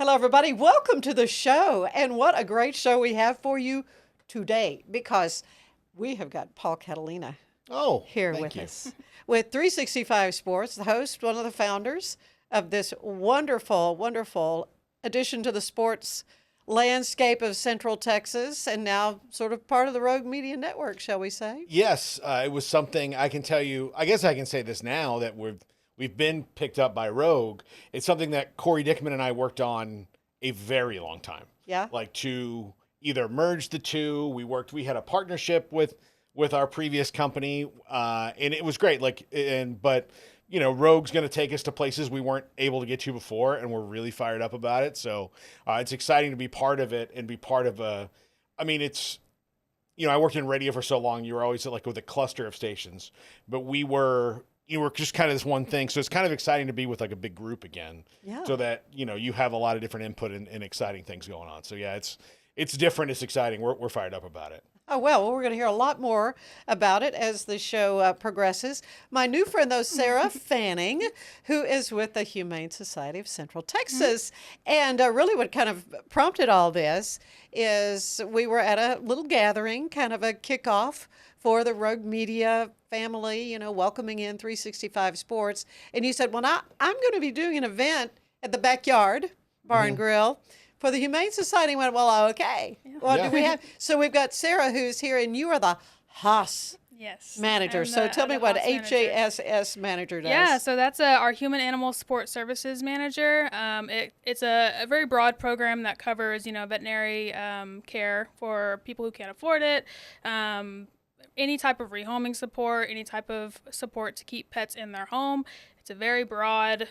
Hello, everybody. Welcome to the show. And what a great show we have for you today because we have got Paul Catalina Oh, here thank with you. us with 365 Sports, the host, one of the founders of this wonderful, wonderful addition to the sports landscape of Central Texas and now sort of part of the Rogue Media Network, shall we say? Yes, it was something I can tell you. I guess I can say this now that we've been picked up by Rogue. It's something that Corey Dickman and I worked on a very long time. Yeah. Like to either merge the two. We had a partnership with our previous company, and it was great. But Rogue's going to take us to places we weren't able to get to before, and we're really fired up about it. So it's exciting to be part of it and be part of a. I mean, it's I worked in radio for so long. You were always like with a cluster of stations, but we were just kind of this one thing. So it's kind of exciting to be with like a big group again. Yeah. So that you have a lot of different input and exciting things going on. So yeah, it's different. It's exciting. We're fired up about it. Oh, well, we're going to hear a lot more about it as the show progresses. My new friend, though, Sarah Fanning, who is with the Humane Society of Central Texas. And really what kind of prompted all this is we were at a little gathering, kind of a kickoff for the Rogue Media family, welcoming in 365 Sports. And you said, well, I'm going to be doing an event at the Backyard Bar and Grill for the Humane Society. Went, well, okay. What do we have? So we've got Sarah who's here, and you are the Haas manager. So tell me what HASS manager does. Yeah, so that's our Human Animal Support Services manager. It's a very broad program that covers, veterinary care for people who can't afford it. Any type of rehoming support, any type of support to keep pets in their home. It's a very broad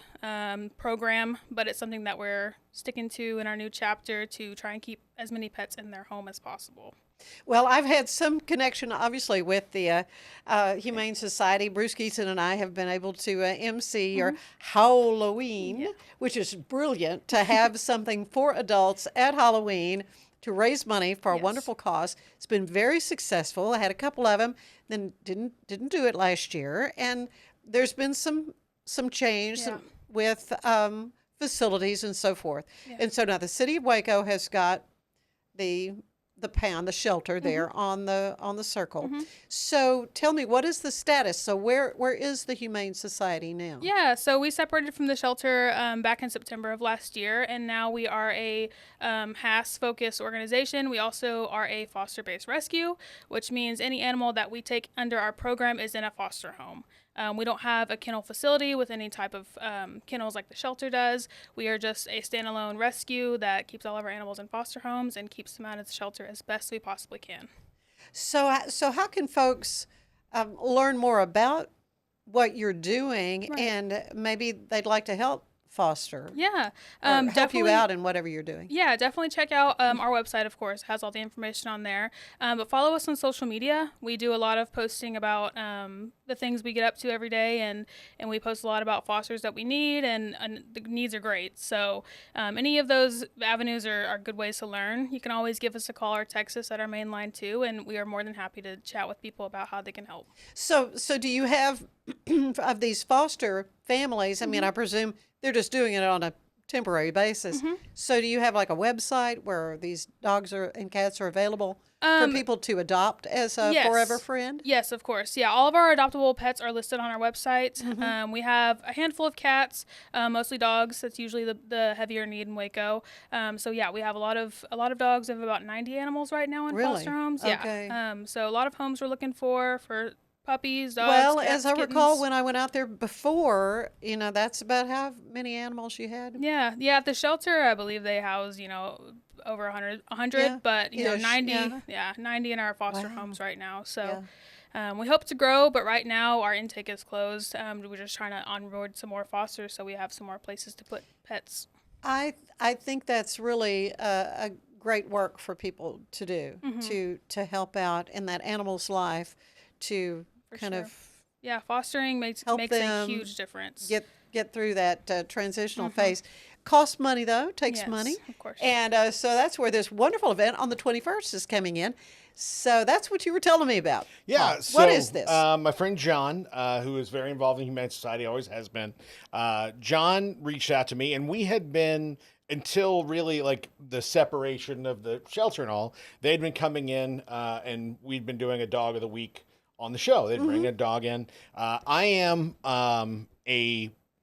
program, but it's something that we're sticking to in our new chapter to try and keep as many pets in their home as possible. Well, I've had some connection, obviously, with the Humane Society. Bruce Geeson and I have been able to MC your Halloween, which is brilliant to have something for adults at Halloween to raise money for a wonderful cause. It's been very successful. I had a couple of them, then didn't do it last year, and there's been some change with facilities and so forth. And so now the city of Waco has got the pound, the shelter there on the circle. So tell me, what is the status? So where is the Humane Society now? Yeah, so we separated from the shelter back in September of last year, and now we are a HAS-focused organization. We also are a foster-based rescue, which means any animal that we take under our program is in a foster home. We don't have a kennel facility with any type of kennels like the shelter does. We are just a standalone rescue that keeps all of our animals in foster homes and keeps them out of the shelter as best we possibly can. So how can folks learn more about what you're doing and maybe they'd like to help foster? Yeah. Help you out in whatever you're doing. Yeah, definitely check out our website, of course. It has all the information on there. But follow us on social media. We do a lot of posting about the things we get up to every day, and we post a lot about fosters that we need, and the needs are great. So any of those avenues are good ways to learn. You can always give us a call or text us at our main line, too, and we are more than happy to chat with people about how they can help. So do you have, of these foster families, I mean, I presume they're just doing it on a temporary basis. So do you have like a website where these dogs and cats are available for people to adopt as a forever friend? Yes, of course. Yeah, all of our adoptable pets are listed on our website. We have a handful of cats, mostly dogs. That's usually the heavier need in Waco. So yeah, we have a lot of dogs. We have about 90 animals right now in foster homes. Okay. Yeah. So a lot of homes we're looking for puppies, dogs, Well, cats, as I kittens. recall when I went out there before, that's about how many animals you had. Yeah. At the shelter, I believe they house, over 100, but 90, 90 in our foster homes right now. So we hope to grow, but right now our intake is closed. We're just trying to onboard some more fosters so we have some more places to put pets. I think that's really a great work for people to do, to help out in that animal's life, to fostering makes a huge difference. Get through that transitional phase. Costs money, though. Takes money. Of course. And so that's where this wonderful event on the 21st is coming in. So that's what you were telling me about. Yeah. So what is this? My friend John, who is very involved in Humane Society, always has been. John reached out to me, and we had been until really like the separation of the shelter and all, they'd been coming in and we'd been doing a dog of the week on the show. They'd bring a dog in. I am an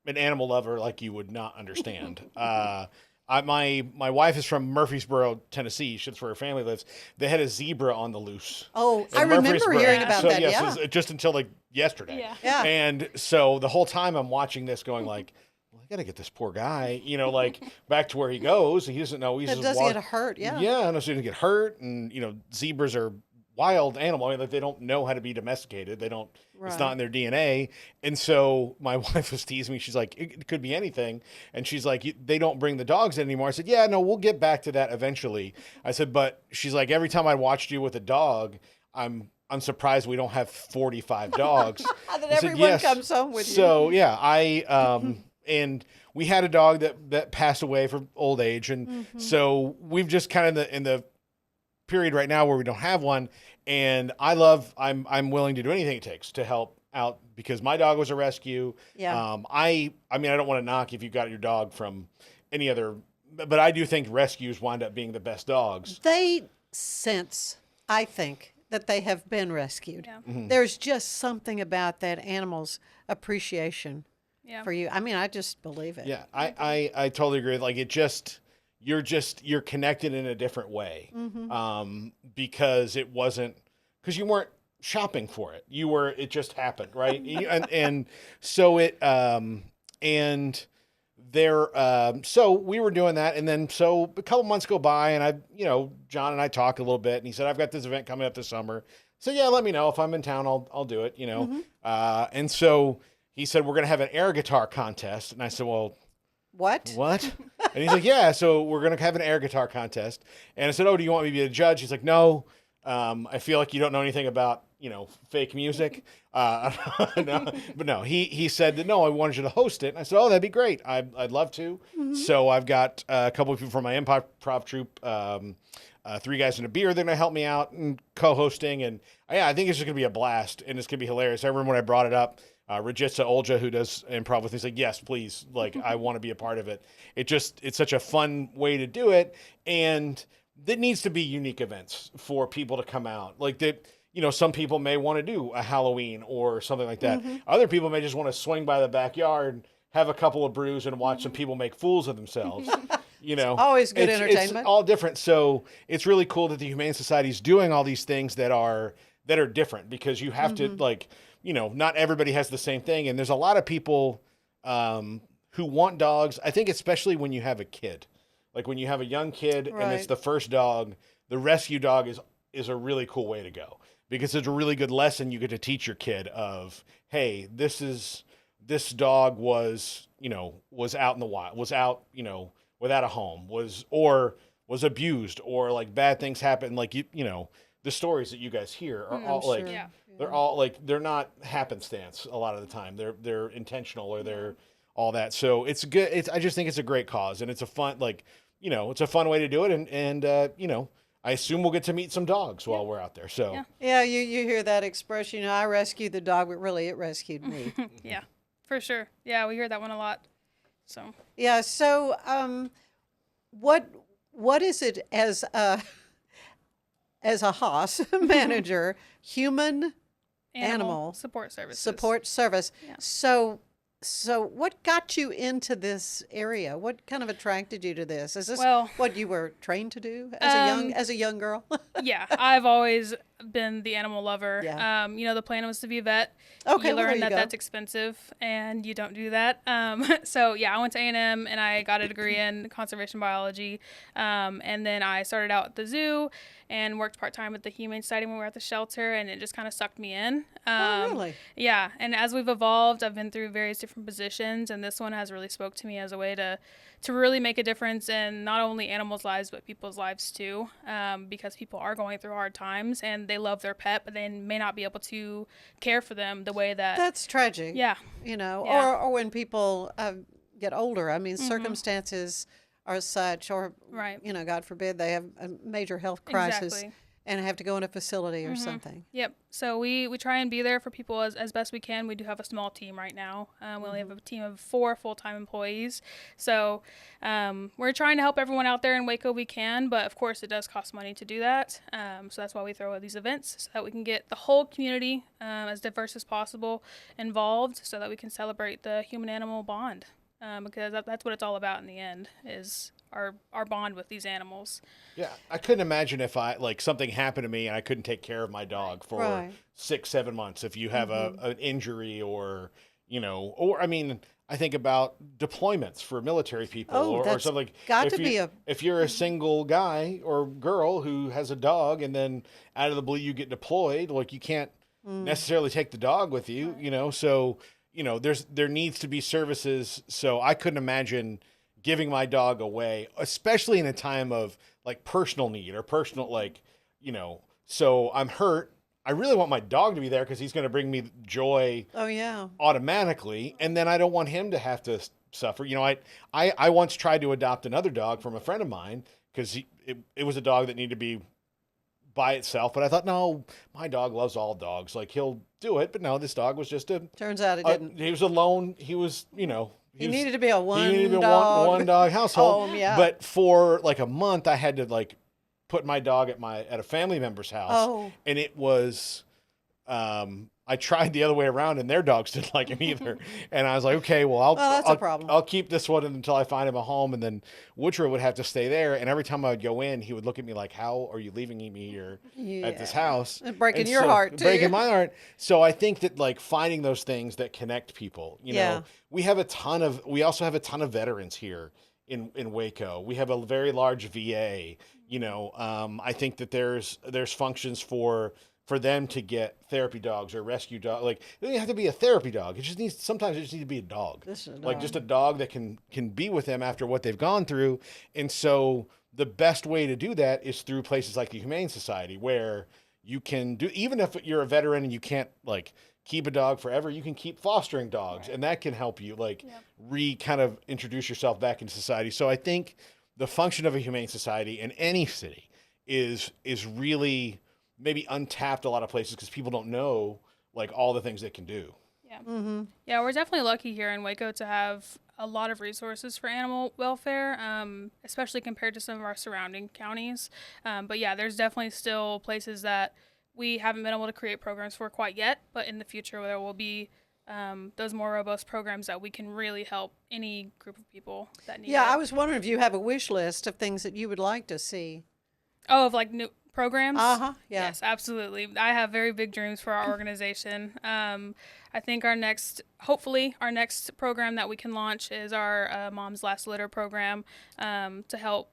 animal lover like you would not understand. My wife is from Murfreesboro, Tennessee. That's where her family lives. They had a zebra on the loose. Oh, in I remember Murfreesboro. hearing about so, that. Yes, Yeah. it was just until like yesterday. Yeah. Yeah. And so the whole time I'm watching this, going like, well, I gotta get this poor guy, like back to where he goes. He doesn't know he's That just does get hurt. Yeah. Yeah, no, so he doesn't get hurt, and zebras are wild animal. I mean, like, they don't know how to be domesticated. They don't. It's Right. not in their DNA. And so my wife was teasing me. She's like, it could be anything. And she's like, they don't bring the dogs in anymore. I said, yeah, no, we'll get back to that eventually. I said, but she's like, every time I watched you with a dog, I'm surprised we don't have 45 dogs. That I said, everyone "Yes." comes home with you. So yeah, and we had a dog that passed away from old age, and so we've just kind of in the period right now where we don't have one. And I'm willing to do anything it takes to help out because my dog was a rescue. Yeah. I mean, I don't want to knock if you got your dog from any other, but I do think rescues wind up being the best dogs. They sense, I think, that they have been rescued. Yeah. There's just something about that animal's appreciation Yeah. for you. I mean, I just believe it. Yeah, I totally agree. Like you're connected in a different way. Because because you weren't shopping for it. It just happened, right? and so so we were doing that. And then, so a couple months go by and John and I talked a little bit and he said, I've got this event coming up this summer. So yeah, let me know if I'm in town, I'll do it, and so he said, we're going to have an air guitar contest. And I said, well, What? and he's like, yeah, so we're going to have an air guitar contest. And I said, oh, do you want me to be a judge? He's like, no, I feel like you don't know anything about, fake music. No, but no, he said that, no, I wanted you to host it. And I said, oh, that'd be great. I'd love to. So I've got a couple of people from my improv troupe, 3 guys and a beer. They're going to help me out and co-hosting. And yeah, I think it's just going to be a blast and it's going to be hilarious. I remember when I brought it up, Rajitsa Olja, who does improv with me, is like, yes, please. Like, I want to be a part of it. It's such a fun way to do it. And there needs to be unique events for people to come out. Like that, some people may want to do a Halloween or something like that. Other people may just want to swing by the backyard, have a couple of brews and watch some people make fools of themselves. Always good entertainment. It's all different. So it's really cool that the Humane Society is doing all these things that are different because you have to not everybody has the same thing. And there's a lot of people who want dogs. I think especially when you have a kid, like when you have a young kid and it's the first dog, the rescue dog is a really cool way to go because it's a really good lesson you get to teach your kid of, hey, this dog was out in the wild, was out, without a home, was abused or like bad things happen. Like, the stories that you guys hear are all sure. like, Yeah. they're all like, they're not happenstance a lot of the time. They're intentional or they're all that. So it's good. I just think it's a great cause and it's a fun, it's a fun way to do it. And I assume we'll get to meet some dogs while we're out there. So Yeah, you hear that expression, I rescued the dog, but really it rescued me. Yeah, for sure. Yeah, we hear that one a lot. So Yeah, so what is it as a Haas manager, human Animal support services. support service? Yeah. So what got you into this area? What kind of attracted you to this? Is this Well, what you were trained to do as a young girl? yeah, I've always been the animal lover. Yeah. The plan was to be a vet. Okay, You well, there learn you that go. that's expensive, and you don't do that. So yeah, I went to A&M and I got a degree in conservation biology, and then I started out at the zoo and worked part-time at the Humane Society when we were at the shelter, and it just kind of sucked me in. Oh, really? Yeah, and as we've evolved, I've been through various different positions, and this one has really spoke to me as a way to really make a difference in not only animals' lives, but people's lives too, because people are going through hard times, and they love their pet, but they may not be able to care for them the way that... That's tragic. Yeah. Yeah. Or when people get older. I mean, circumstances are such, or Right. God forbid, they have a major health crisis, Exactly. and have to go in a facility or something. Yep. So we try and be there for people as best we can. We do have a small team right now. We only have a team of 4 full-time employees. So we're trying to help everyone out there in Waco we can, but of course it does cost money to do that. So that's why we throw these events, so that we can get the whole community as diverse as possible involved, so that we can celebrate the human-animal bond. Because that's what it's all about in the end, is our bond with these animals. Yeah, I couldn't imagine if something happened to me and I couldn't take care of my dog for 6-7 months. If you have an injury or I mean, I think about deployments for military people or something like. If you're a single guy or girl who has a dog and then out of the blue you get deployed, like you can't necessarily take the dog with you, so. There needs to be services. So I couldn't imagine giving my dog away, especially in a time of like personal need or personal, so I'm hurt. I really want my dog to be there because he's going to bring me joy automatically. And then I don't want him to have to suffer. I once tried to adopt another dog from a friend of mine because it was a dog that needed to be by itself, but I thought, no, my dog loves all dogs. Like he'll do it, but no, this dog was just turns out it didn't. He was alone. He was, he needed to be a one dog household. Home, But for like a month, I had to put my dog at a family member's house, and it was, I tried the other way around, and their dogs didn't like him either. And I was like, okay, well, that's a problem. I'll keep this one until I find him a home. And then Woodrow would have to stay there. And every time I would go in, he would look at me like, how are you leaving me here at this house? And breaking your heart, too. Breaking my heart. So I think that finding those things that connect people, we also have a ton of veterans here in Waco. We have a very large VA, I think that there's functions for them to get therapy dogs or rescue dogs. Like, it doesn't have to be a therapy dog. Sometimes it just needs to be a dog. Like just a dog that can be with them after what they've gone through. And so the best way to do that is through places like the Humane Society, where you can do, even if you're a veteran and you can't keep a dog forever, you can keep fostering dogs, and that can help you kind of introduce yourself back into society. So I think the function of a Humane Society in any city is really maybe untapped a lot of places because people don't know all the things they can do. Yeah. Yeah, we're definitely lucky here in Waco to have a lot of resources for animal welfare, especially compared to some of our surrounding counties. But yeah, there's definitely still places that we haven't been able to create programs for quite yet, but in the future there will be those more robust programs that we can really help any group of people that need it. I was wondering if you have a wish list of things that you would like to see. Oh, of new programs? Yeah. Yes, absolutely. I have very big dreams for our organization. I think hopefully our next program that we can launch is our Mom's Last Litter program, to help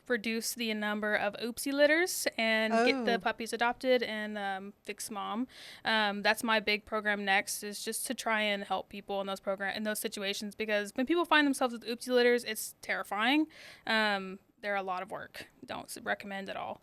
reduce the number of oopsie litters and get the puppies adopted and fix mom. That's my big program next, is just to try and help people in those situations, because when people find themselves with oopsie litters, it's terrifying. They're a lot of work. Don't recommend at all.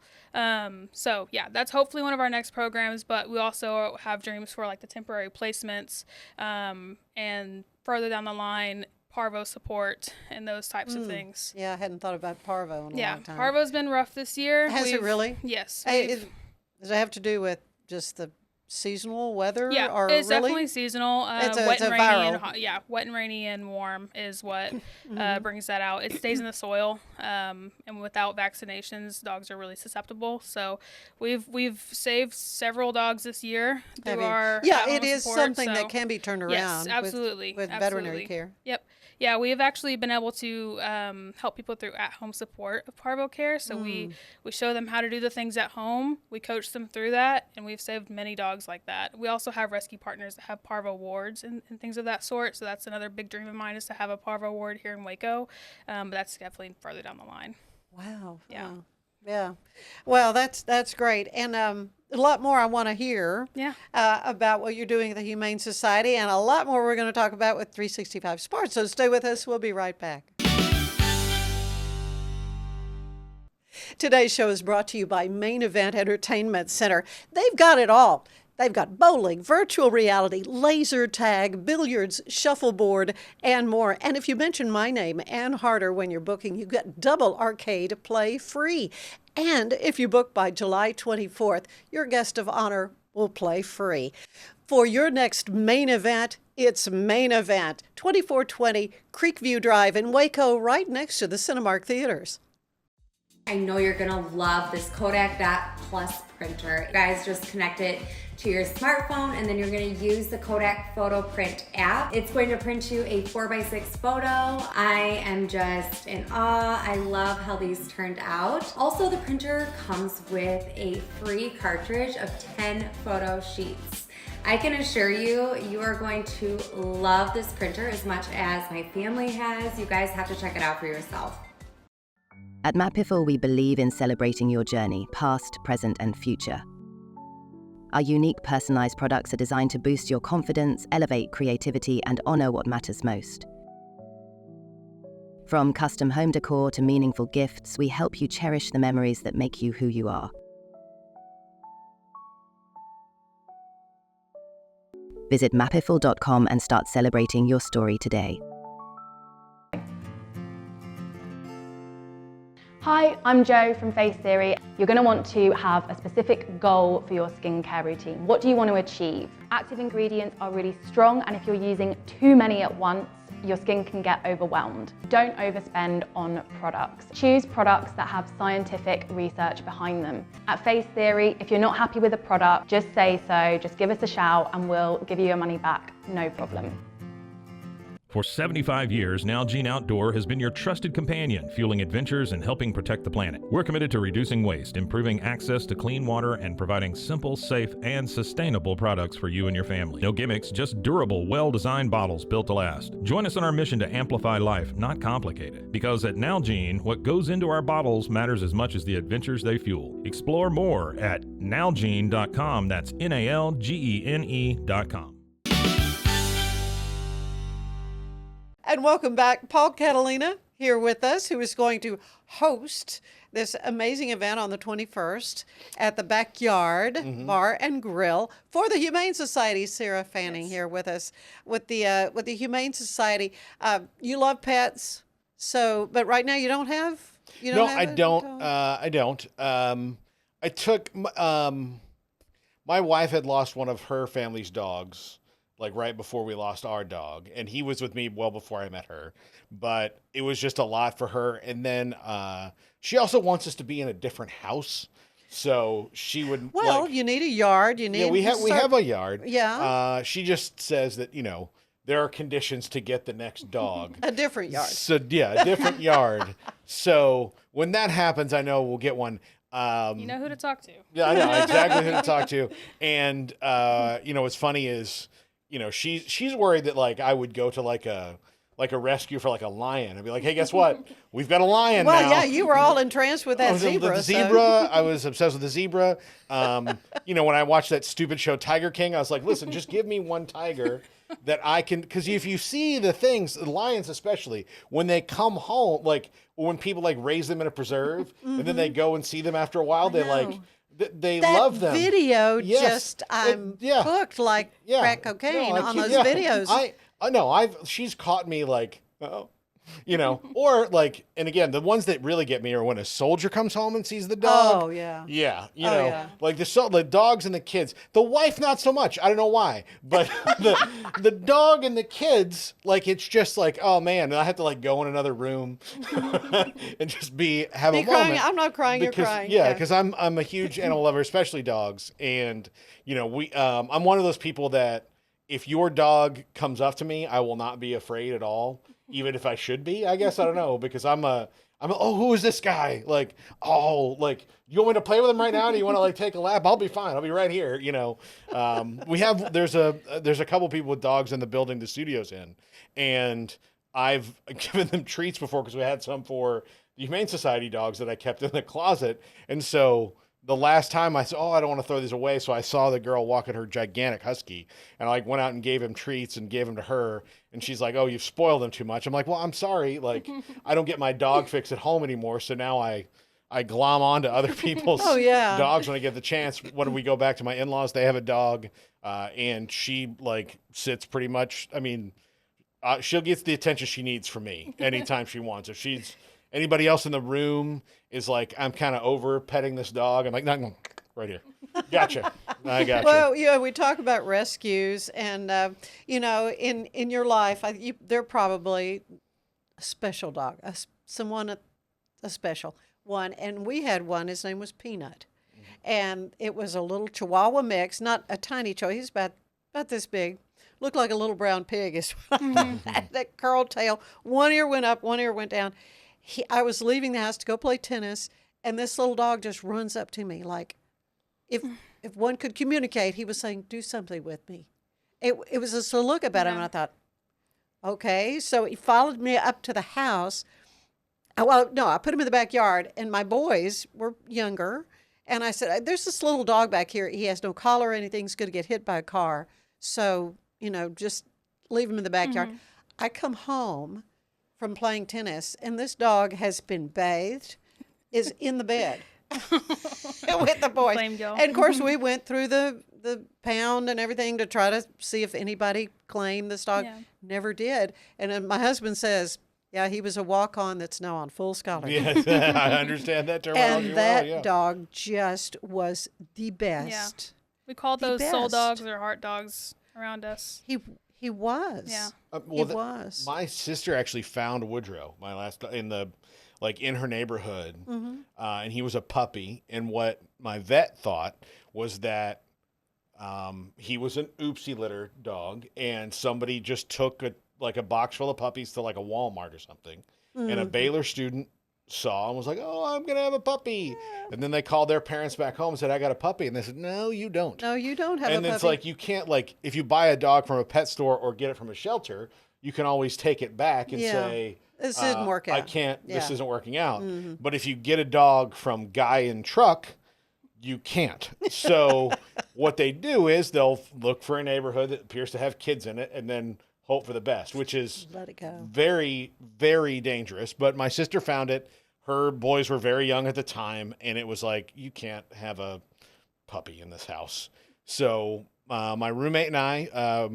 So yeah, that's hopefully one of our next programs, but we also have dreams for the temporary placements, and further down the line, parvo support and those types of things. Yeah, I hadn't thought about parvo in a long time. Parvo's been rough this year. Has it really? Yes. Does it have to do with just the seasonal weather? Yeah, or it's really? definitely seasonal. It's wet and rainy viral. and hot. Yeah, wet and rainy and warm is what brings that out. It stays in the soil, and without vaccinations, dogs are really susceptible. So we've saved several dogs this year through our it is support, something that can be turned around. Yes, absolutely, with veterinary care. Yep. Yeah, we have actually been able to help people through at-home support of parvo care. So we show them how to do the things at home. We coach them through that, and we've saved many dogs like that. We also have rescue partners that have parvo wards and things of that sort. So that's another big dream of mine, is to have a parvo ward here in Waco. But that's definitely further down the line. Wow. Yeah. Wow. Yeah. Well, that's great. And a lot more I want to hear about what you're doing at the Humane Society, and a lot more we're going to talk about with 365 Sports. So stay with us. We'll be right back. Today's show is brought to you by Main Event Entertainment Center. They've got it all. They've got bowling, virtual reality, laser tag, billiards, shuffleboard, and more. And if you mention my name, Ann Harder, when you're booking, you get double arcade play free. And if you book by July 24th, your guest of honor will play free. For your next main event, it's Main Event, 2420 Creekview Drive in Waco, right next to the Cinemark Theaters. I know you're gonna love this Kodak Dot Plus printer. You guys just connect it to your smartphone and then you're gonna use the Kodak Photo Print app. It's going to print you a 4x6 photo. I am just in awe. I love how these turned out. Also, the printer comes with a free cartridge of 10 photo sheets. I can assure you, you are going to love this printer as much as my family has. You guys have to check it out for yourself. At Mapiful, we believe in celebrating your journey, past, present, and future. Our unique personalized products are designed to boost your confidence, elevate creativity, and honor what matters most. From custom home decor to meaningful gifts, we help you cherish the memories that make you who you are. Visit mapiful.com and start celebrating your story today. Hi, I'm Jo from Face Theory. You're going to want to have a specific goal for your skincare routine. What do you want to achieve? Active ingredients are really strong, and if you're using too many at once, your skin can get overwhelmed. Don't overspend on products. Choose products that have scientific research behind them. At Face Theory, if you're not happy with a product, just say so, just give us a shout and we'll give you your money back, no problem. For 75 years, Nalgene Outdoor has been your trusted companion, fueling adventures and helping protect the planet. We're committed to reducing waste, improving access to clean water, and providing simple, safe, and sustainable products for you and your family. No gimmicks, just durable, well-designed bottles built to last. Join us in our mission to amplify life, not complicate it. Because at Nalgene, what goes into our bottles matters as much as the adventures they fuel. Explore more at nalgene.com. That's NALGENE.com. And welcome back. Paul Catalina here with us, who is going to host this amazing event on the 21st at the Backyard Bar and Grill for the Humane Society. Sarah Fanning here with us with the Humane Society. You love pets, so but right now you don't have. You don't No, have I a don't. dog? I don't. I took my wife had lost one of her family's dogs, like right before we lost our dog, and he was with me well before I met her, but it was just a lot for her. And then she also wants us to be in a different house, so she would. Well, you need a yard. You need. Yeah, we have a yard. Yeah. She just says that there are conditions to get the next dog. A different yard. So yeah, a different yard. So when that happens, I know we'll get one. You know who to talk to. Yeah, I know exactly who to talk to. And what's funny is, she's worried that like I would go to like a rescue for like a lion. I'd be like, hey, guess what? We've got a lion now. Well, yeah, you were all entranced with that zebra. The zebra. I was obsessed with the zebra. When I watched that stupid show Tiger King, I was like, listen, just give me one tiger that I can, because if you see the things, the lions especially, when they come home, like when people like raise them in a preserve and then they go and see them after a while, they like. They that love them. Video Yes. I'm hooked like crack cocaine on those videos. I know. She's caught me like, or like, and again, the ones that really get me are when a soldier comes home and sees the dog. Oh yeah. Yeah, yeah. like the dogs and the kids. The wife, not so much. I don't know why, but the dog and the kids, like it's just like, oh man, and I have to like go in another room and just have a crying. moment. I'm not crying. Because, you're crying. Yeah, because I'm a huge animal lover, especially dogs, and I'm one of those people that if your dog comes up to me, I will not be afraid at all, even if I should be. I guess I don't know, because who is this guy? Like, you want me to play with him right now? Do you want to like take a lap? I'll be fine. I'll be right here. There's a couple people with dogs in the building the studio's in, and I've given them treats before because we had some for the Humane Society dogs that I kept in the closet, and so. The last time I said, I don't want to throw these away. So I saw the girl walking her gigantic husky, and I went out and gave him treats and gave him to her. And she's like, oh, you've spoiled him too much. I'm like, well, I'm sorry. Like, I don't get my dog fix at home anymore. So now I I glom onto other people's Oh, yeah. dogs when I get the chance. When we go back to my in-laws, they have a dog, and she like sits pretty much. I mean, she'll get the attention she needs from me anytime she wants. If she's anybody else in the room is like, I'm kind of over petting this dog. I'm like, no, right here. Gotcha. I gotcha. Well, we talk about rescues, and in your life, they're probably a special dog, a special one, and we had one. His name was Peanut, and it was a little Chihuahua mix, not a tiny Chihuahua. He's about this big, looked like a little brown pig. Is that curled tail. One ear went up, one ear went down. I was leaving the house to go play tennis, and this little dog just runs up to me like, if one could communicate, he was saying, "Do something with me." It was just a look about him, and I thought, okay. So he followed me up to the house. Well, no, I put him in the backyard, and my boys were younger, and I said, "There's this little dog back here. He has no collar or anything. He's going to get hit by a car. So, just leave him in the backyard." I come home from playing tennis, and this dog has been bathed, is in the bed with the boys. Blame Joe. And, of course, we went through the pound and everything to try to see if anybody claimed this dog. Yeah. Never did. And then my husband says, yeah, he was a walk-on that's now on full scholarship. Yes, I understand that terminology. And that well, yeah. dog just was the best. We call The those soul best. dogs or heart dogs around us. He was. Yeah. He was. My sister actually found Woodrow, my last in her neighborhood, and he was a puppy. And what my vet thought was that he was an oopsie litter dog, and somebody just took a box full of puppies to like a Walmart or something, and a Baylor student saw and was like, "Oh, I'm gonna have a puppy," and then they called their parents back home and said, "I got a puppy," and they said, "No, you don't." No, you don't have a And puppy. it's like, you can't, like, if you buy a dog from a pet store or get it from a shelter, you can always take it back and say, this didn't work out. I can't, this Yeah. isn't working out. But if you get a dog from Guy in Truck, you can't. So what they do is they'll look for a neighborhood that appears to have kids in it and then hope for the best, which is Let it go. very, very dangerous. But my sister found it. Her boys were very young at the time, and it was like, you can't have a puppy in this house. So my roommate and I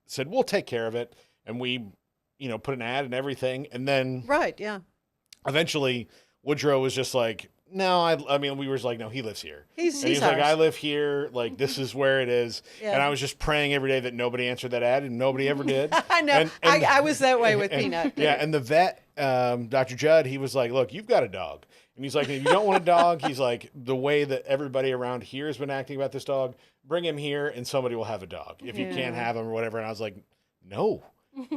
said, we'll take care of it. And we, put an ad and everything. And then Right, yeah. eventually Woodrow was just like, no, I mean, we were just like, no, he lives here. He's And he's like, ours. I live here. Like, this is where it is. Yeah. And I was just praying every day that nobody answered that ad, and nobody ever did. I know. And- I was that way with Peanut. Yeah, and the vet, Dr. Judd, he was like, look, you've got a dog. And he's like, if you don't want a dog, he's like, the way that everybody around here has been acting about this dog, bring him here and somebody will have a dog if you can't have him or whatever. And I was like, no,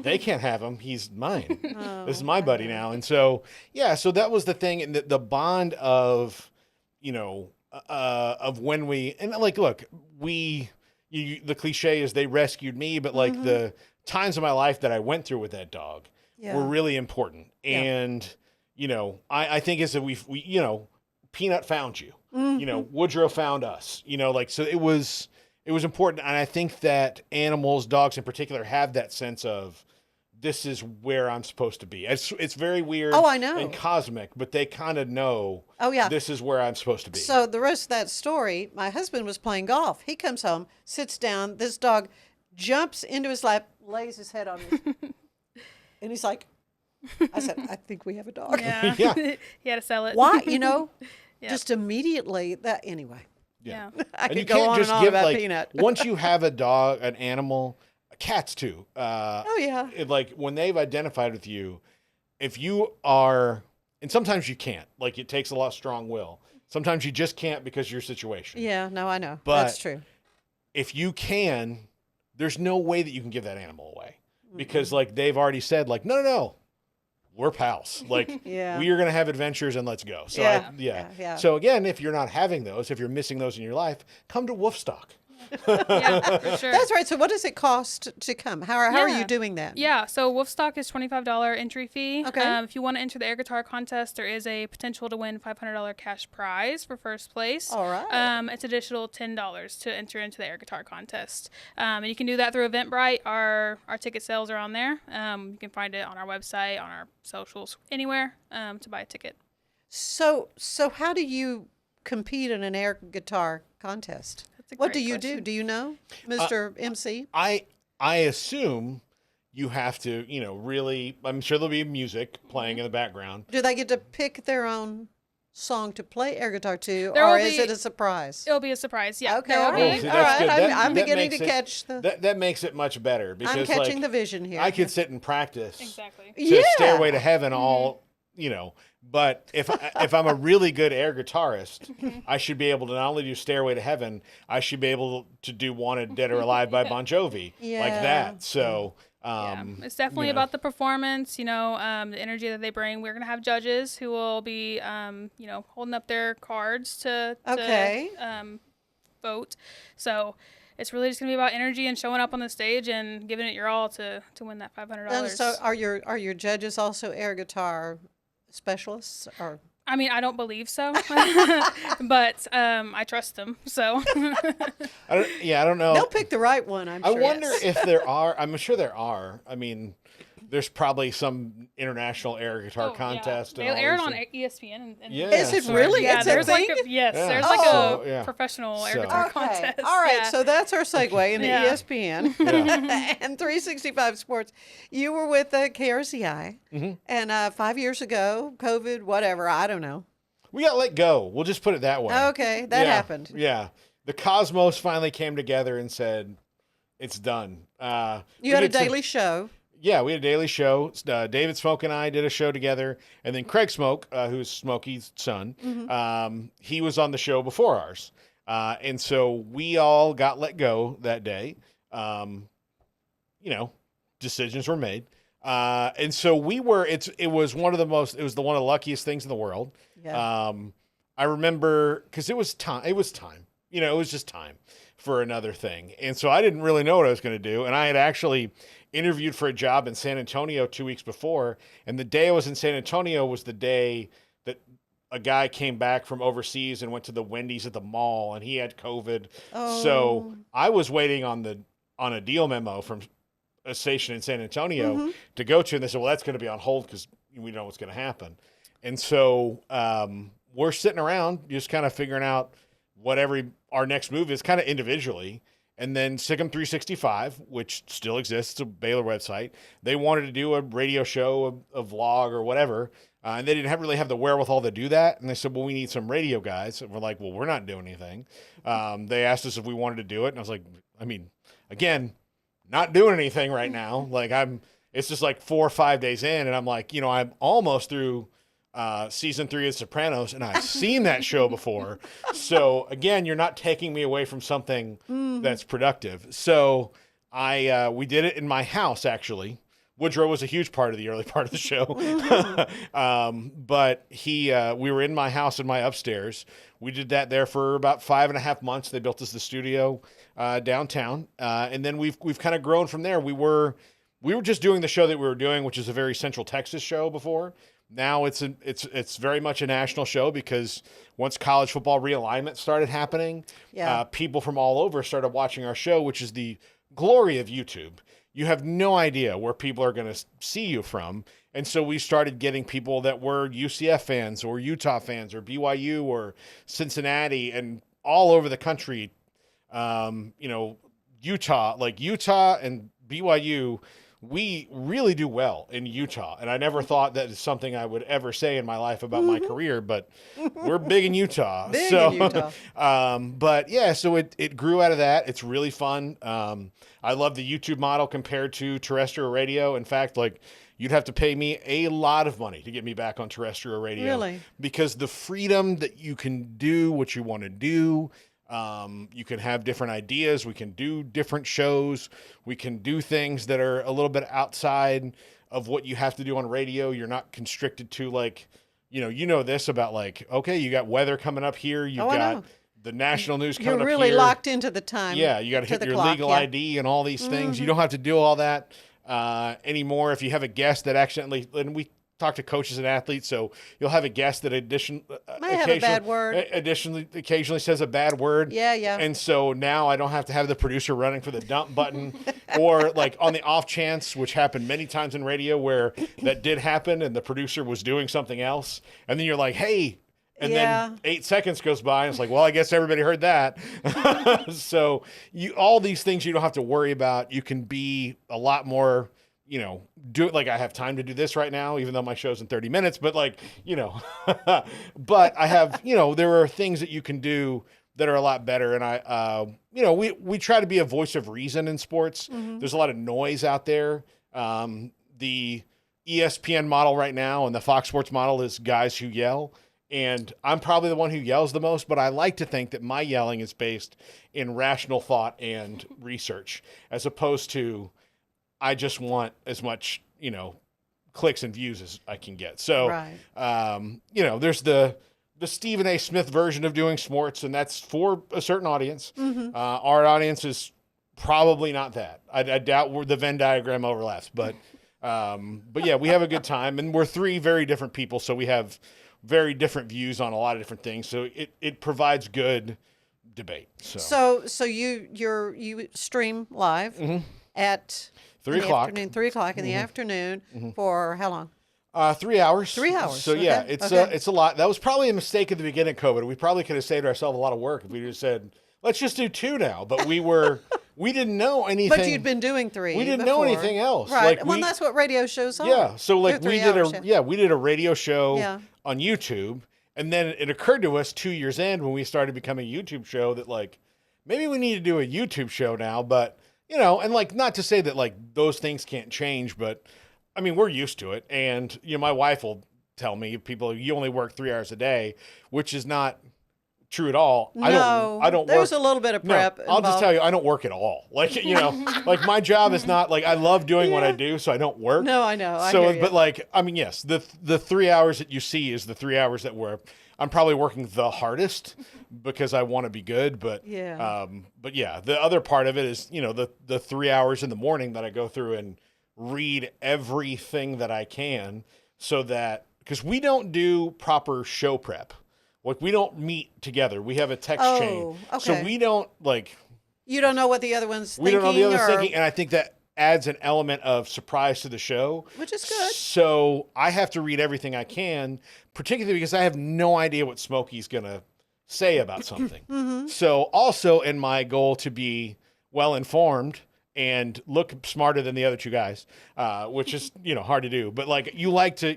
they can't have him. He's mine. This is my buddy now. And so, yeah, so that was the thing. And the bond of, of when we, and like, look, the cliche is they rescued me, but like the times of my life that I went through with that dog were really important. Yeah. And, I think is that we Peanut found you, Woodrow found us, so it was important. And I think that animals, dogs in particular, have that sense of, this is where I'm supposed to be. It's very weird. Oh, I know. And cosmic, but they kind of know. Oh, yeah. This is where I'm supposed to be. So the rest of that story, my husband was playing golf. He comes home, sits down. This dog jumps into his lap, lays his head on me. And he's like, I said, I think we have a dog. Yeah. Yeah. He had to sell it. Why? Yeah. Just immediately that anyway. Yeah. I And you could go can't on just and on give about like Peanut. once you have a dog, an animal, cats too. Oh yeah. Like when they've identified with you, if you are, and sometimes you can't. Like it takes a lot of strong will. Sometimes you just can't because of your situation. Yeah, no, I know. But That's true. if you can, there's no way that you can give that animal away because like they've already said like, no, we're pals. Like Yeah. we are going to have adventures and let's go. So Yeah. yeah. Yeah. So again, if you're not having those, if you're missing those in your life, come to Woofstock. Yeah, for sure. That's right. So what does it cost to come? How are Yeah. you doing that? Yeah, so Woofstock is $25 entry fee. Okay. If you want to enter the air guitar contest, there is a potential to win $500 cash prize for first place. All right. It's additional $10 to enter into the air guitar contest. And you can do that through Eventbrite. Our ticket sales are on there. You can find it on our website, on our socials, anywhere to buy a ticket. So how do you compete in an air guitar contest? That's a What do great you do? question. Do you know, Mr. MC? I assume you have to, really. I'm sure there'll be music playing in the background. Do they get to pick their own song to play air guitar to, There or will is be- it a surprise? It'll be a surprise. Yeah. Okay, There all will right, be. all right. That- I'm that beginning makes to it- catch the. That makes it much better because I'm catching the vision here. I could sit and practice Exactly. to Yeah. Stairway to Heaven all, but if I'm a really good air guitarist, I should be able to not only do Stairway to Heaven, I should be able to do Wanted Dead or Alive by Bon Jovi like Yeah. that. So Yeah, it's definitely about the performance, the energy that they bring. We're gonna have judges who will be, holding up their cards to Okay. vote. So it's really just gonna be about energy and showing up on the stage and giving it your all to win that And $500. so are your judges also air guitar specialists or? I mean, I don't believe so, but I trust them. So I don't know. They'll pick the right one, I'm I sure. wonder if there are. I'm sure there are. I mean, there's probably some international air guitar contest. They And all air it these on things. ESPN. And Yeah. Is it so- really? Yeah, It's a there's like thing? yes, Yeah. there's like Oh. a Yeah. professional air So- guitar Okay. contest. All right. Yeah. So that's our segue into Yeah. ESPN and 365 Sports. You were with KRCI, and 5 years ago, COVID, whatever, I don't know. We got let go. We'll just put it that way. Okay, that Yeah, happened. Yeah. The cosmos finally came together and said, it's done. You had a daily show. Yeah, we had a daily show. David Smoke and I did a show together. And then Craig Smoke, who's Smokey's son, he was on the show before ours. And so we all got let go that day. Decisions were made. And so it was one of the luckiest things in the world. Yeah. I remember because it was time. It was just time for another thing. And so I didn't really know what I was going to do. And I had actually interviewed for a job in San Antonio 2 weeks before. And the day I was in San Antonio was the day that a guy came back from overseas and went to the Wendy's at the mall and he had COVID. So I was waiting on a deal memo from a station in San Antonio to go to. And they said, well, that's going to be on hold because we know what's going to happen. And so we're sitting around just kind of figuring out what our next move is kind of individually. And then Sikkim 365, which still exists, it's a Baylor website. They wanted to do a radio show, a vlog or whatever. And they didn't really have the wherewithal to do that. And they said, well, we need some radio guys. And we're like, well, we're not doing anything. They asked us if we wanted to do it. And I was like, again, not doing anything right now. Like it's just like 4 or 5 days in. And I'm like, I'm almost through season 3 of Sopranos, and I've seen that show before. So again, you're not taking me away from something that's productive. So we did it in my house, actually. Woodrow was a huge part of the early part of the show. But we were in my house in my upstairs. We did that there for about 5.5 months. They built us the studio downtown. And then we've kind of grown from there. We were just doing the show that we were doing, which is a very Central Texas show before. Now it's very much a national show because once college football realignment started happening, people from all over started watching our show, which is the glory of YouTube. You have no idea where people are going to see you from. And so we started getting people that were UCF fans or Utah fans or BYU or Cincinnati and all over the country. Utah and BYU, we really do well in Utah. And I never thought that is something I would ever say in my life about my career, but we're big in Utah. In Utah. But yeah, so it grew out of that. It's really fun. I love the YouTube model compared to terrestrial radio. In fact, you'd have to pay me a lot of money to get me back on terrestrial radio. Really? Because the freedom that you can do what you want to do. You can have different ideas. We can do different shows. We can do things that are a little bit outside of what you have to do on radio. You're not constricted to this about okay, you got weather coming up here. You've got the national news coming up here. You're really locked into the time. Yeah, you got to hit your clock, legal ID and all these things. You don't have to do all that anymore. If you have a guest that accidentally, and we talk to coaches and athletes, so you'll have a guest that May have a bad word. Occasionally says a bad word. Yeah. And so now I don't have to have the producer running for the dump button, or like on the off chance, which happened many times in radio where that did happen and the producer was doing something else, and then you're like, hey. And then 8 seconds goes by, and it's like, well, I guess everybody heard that. So all these things you don't have to worry about. You can be a lot more, do it like I have time to do this right now, even though my show's in 30 minutes. But but I have, there are things that you can do that are a lot better. And we try to be a voice of reason in sports. Mm-hmm. There's a lot of noise out there. The ESPN model right now and the Fox Sports model is guys who yell. And I'm probably the one who yells the most, but I like to think that my yelling is based in rational thought and research, as opposed to I just want as much, clicks and views as I can get. So, there's the Stephen A. Smith version of doing sports, and that's for a certain audience. Mm-hmm. Our audience is probably not that. I doubt the Venn diagram overlaps, but yeah, we have a good time, and we're three very different people, so we have very different views on a lot of different things. So it provides good debate. So you stream live at 3 o'clock. 3 o'clock in the afternoon for how long? 3 hours. 3 hours. So yeah, it's a lot. That was probably a mistake at the beginning of COVID. We probably could have saved ourselves a lot of work if we just said, let's just do 2 now. But we didn't know anything. But you'd been doing 3. We didn't know anything else. Right. That's what radio shows are. Yeah. So we did a radio show Yeah. on YouTube, and then it occurred to us 2 years in when we started becoming a YouTube show that maybe we need to do a YouTube show now, but and not to say that those things can't change, but I mean, we're used to it. And my wife will tell me, you only work 3 hours a day, which is not true at all. No, I don't work. There's a little bit of prep. I'll just tell you, I don't work at all. My job is not I love doing what I do, so I don't work. No, I know. Yes, the 3 hours that you see is the 3 hours that I'm probably working the hardest because I want to be good. But the other part of it is, the 3 hours in the morning that I go through and read everything that I can, so that, because we don't do proper show prep. We don't meet together. We have a text chain. Okay. So we don't You don't know what the other one's thinking. We don't know the other's thinking, and I think that adds an element of surprise to the show. Which is good. So I have to read everything I can, particularly because I have no idea what Smokey's going to say about something. Mm-hmm. So also in my goal to be well-informed and look smarter than the other 2 guys, which is, hard to do. But you like to,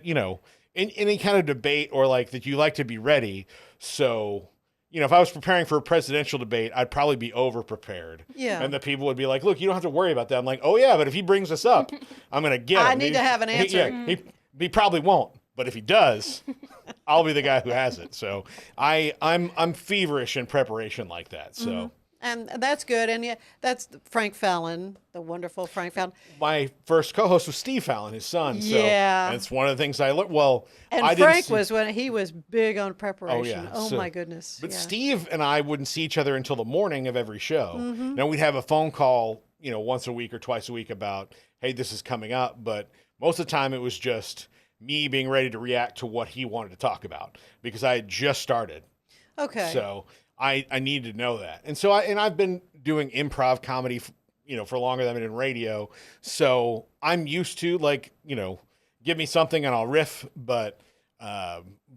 in any kind of debate or that you like to be ready. So, if I was preparing for a presidential debate, I'd probably be over prepared. Yeah. And the people would be like, look, you don't have to worry about that. I'm like, oh yeah, but if he brings us up, I'm going to get him. I need to have an answer. He probably won't, but if he does, I'll be the guy who has it. So I'm feverish in preparation like that. So. Mm-hmm. And that's good. And that's Frank Fallon, the wonderful Frank Fallon. My first co-host was Steve Fallon, his son. So that's one of the things I learned. Well, and Frank was when he was big on preparation. Oh my goodness. But Steve and I wouldn't see each other until the morning of every show. Mm-hmm. Now we'd have a phone call, once a week or twice a week about, hey, this is coming up. But most of the time it was just me being ready to react to what he wanted to talk about because I had just started. Okay. So I needed to know that. And so I've been doing improv comedy, for longer than I've been in radio. So I'm used to give me something and I'll riff, but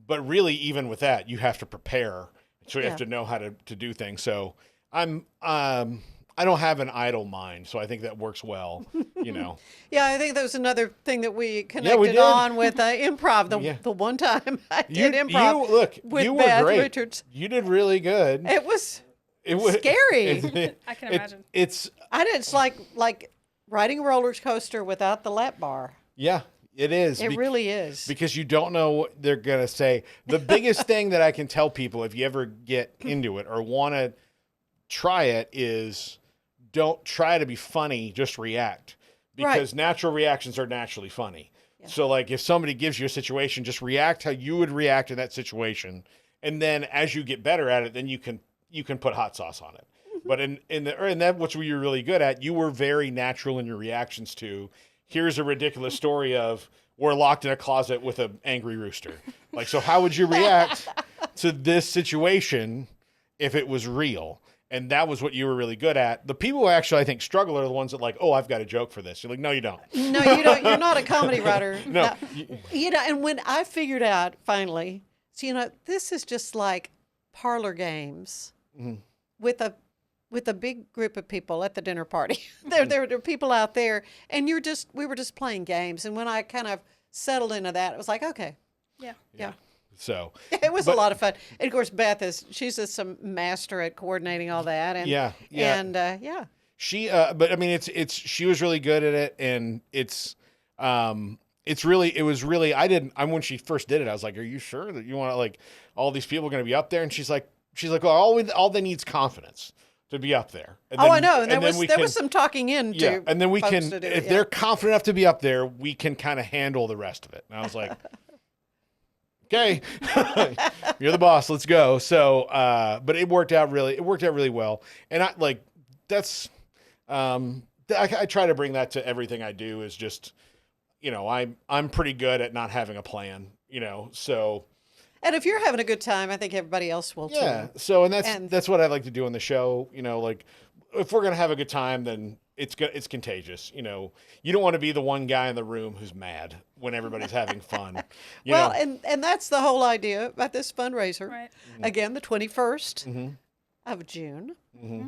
really even with that, you have to prepare. So you have to know how to do things. So I don't have an idle mind, so I think that works well, Yeah, I think that was another thing that we connected on with improv. The one time I did improv with Beth great. Richards. You did really good. It was scary. I can imagine. It's like riding a roller coaster without the lap bar. Yeah, it is. It really is. Because you don't know what they're going to say. The biggest thing that I can tell people if you ever get into it or want to try it is don't try to be funny, just react. Because natural reactions are naturally funny. Yeah. So if somebody gives you a situation, just react how you would react in that situation. And then as you get better at it, then you can put hot sauce on it. But in that, which you're really good at, you were very natural in your reactions to, here's a ridiculous story of we're locked in a closet with an angry rooster. Like, so how would you react to this situation if it was real? And that was what you were really good at. The people who actually, I think, struggle are the ones that like, oh, I've got a joke for this. You're like, no, you don't. No, you don't. You're not a comedy writer. No. You know, and when I figured out finally, so, you know, this is just like parlor games with a big group of people at the dinner party. There are people out there, and we were just playing games. And when I kind of settled into that, it was like, okay. Yeah. So it was a lot of fun. And of course, she's just some master at coordinating all that. And and but I mean, she was really good at it, and when she first did it, I was like, are you sure that you want to, like, all these people are going to be up there? And she's like, well, all they need is confidence to be up there. And I know. And there was some talking in to. Yeah, and then we can, if they're confident enough to be up there, we can kind of handle the rest of it. And I was like, okay, you're the boss. Let's go. So, but it worked out really well. And I try to bring that to everything I do, is just, you know, I'm pretty good at not having a plan, you know, so. And if you're having a good time, I think everybody else will too. Yeah. So, and that's what I like to do on the show. You know, like, if we're going to have a good time, then it's contagious. You know, you don't want to be the one guy in the room who's mad when everybody's having fun. And that's the whole idea about this fundraiser. Right. Again, the 21st of June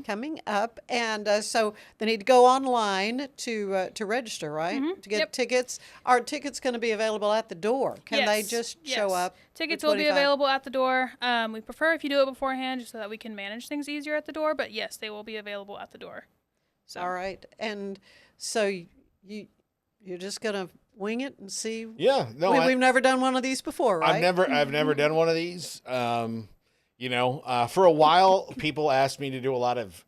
coming up. And so they need to go online to register, right? To get tickets. Are tickets going to be available at the door? Can they just show up? Tickets will be available at the door. We prefer if you do it beforehand, just so that we can manage things easier at the door. But yes, they will be available at the door. So. All right. And so you're just going to wing it and see? Yeah. No, we've never done one of these before, right? I've never done one of these. You know, for a while, people asked me to do a lot of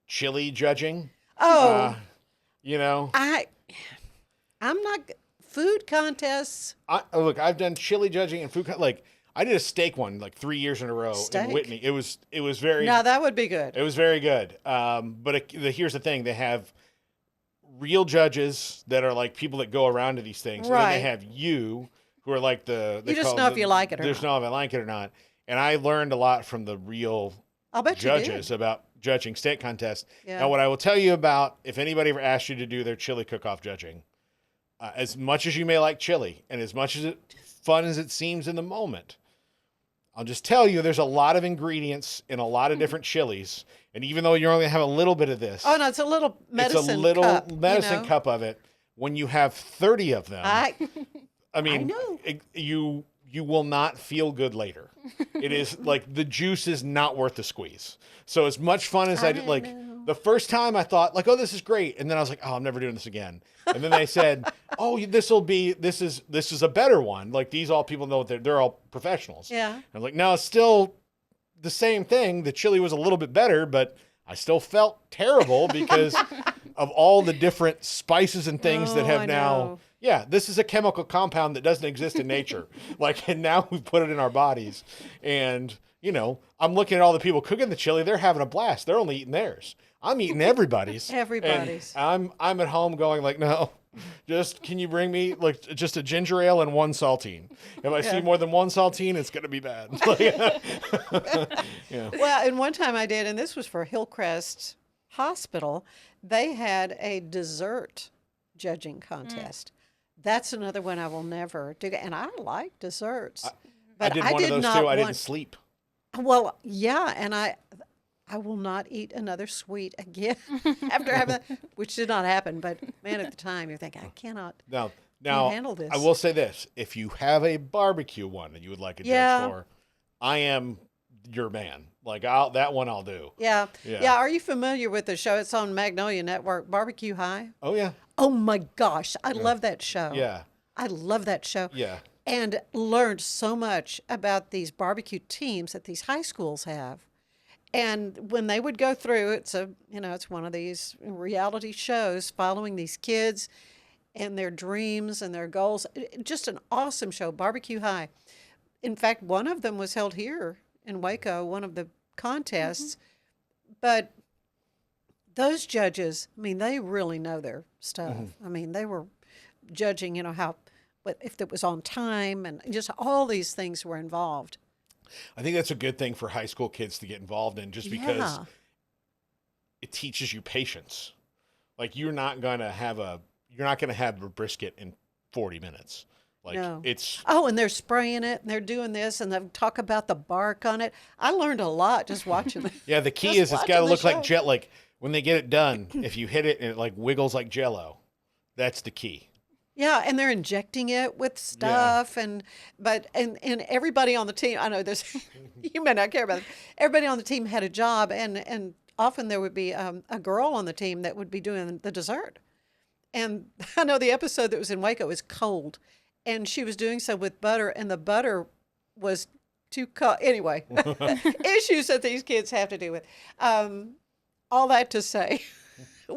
chili judging. You know, I'm not food contests. Look, I've done chili judging and food. Like, I did a steak one like 3 years in a row in Whitney. It was very. Now that would be good. It was very good. But here's the thing: they have real judges that are like people that go around to these things, right? And then they have you, who are like you just know if you like it or not. Just know if I like it or not. And I learned a lot from the real judges about judging steak contests. Yeah. Now, what I will tell you about, if anybody ever asks you to do their chili cook-off judging, as much as you may like chili and as much as fun as it seems in the moment, I'll just tell you there's a lot of ingredients in a lot of different chilies. And even though you're only going to have a little bit of this. Oh, no, it's a little medicine cup. It's a little medicine cup of it. When you have 30 of them, I mean, you will not feel good later. It is like the juice is not worth the squeeze. So as much fun as I did, like the first time I thought like, oh, this is great. And then I was like, oh, I'm never doing this again. And then they said, oh, this is a better one. Like all people know they're all professionals. Yeah. And I'm like, no, it's still the same thing. The chili was a little bit better, but I still felt terrible because of all the different spices and things that have now. Yeah, this is a chemical compound that doesn't exist in nature. And now we've put it in our bodies. And, you know, I'm looking at all the people cooking the chili. They're having a blast. They're only eating theirs. I'm eating everybody's. Everybody's. And I'm at home going like, no, can you bring me just a ginger ale and one saltine? If I see more than one saltine, it's going to be bad. Yeah. Well, and one time I did, and this was for Hillcrest Hospital, they had a dessert judging contest. That's another one I will never do. And I like desserts. But I did one of those too. I didn't sleep. Well, yeah. And I will not eat another sweet again after having that, which did not happen. But man, at the time, you're thinking, I cannot handle this. I will say this. If you have a barbecue one that you would like a judge for, I am your man. That one I'll do. Yeah. Are you familiar with the show? It's on Magnolia Network, Barbecue High. Oh, yeah. Oh, my gosh. I love that show. Yeah. I love that show. Yeah. And learned so much about these barbecue teams that these high schools have. And when they would go through, it's one of these reality shows following these kids and their dreams and their goals. Just an awesome show, Barbecue High. In fact, one of them was held here in Waco, one of the contests. But those judges, I mean, they really know their stuff. I mean, they were judging, if it was on time, and just all these things were involved. I think that's a good thing for high school kids to get involved in, just because Yeah. it teaches you patience. Like you're not gonna have a brisket in 40 minutes. Like No. it's Oh, and they're spraying it, and they're doing this, and they talk about the bark on it. I learned a lot just watching it. yeah. The key Just is it's got to watching the look like show. like when they get it done. If you hit it and it like wiggles like Jello, that's the key. Yeah, and they're injecting it with stuff, and everybody on the team. I know there's you may not care about it. Everybody on the team had a job, and often there would be a girl on the team that would be doing the dessert. And I know the episode that was in Waco was cold, and she was doing so with butter, and the butter was too cold. Anyway, issues that these kids have to deal with. All that to say,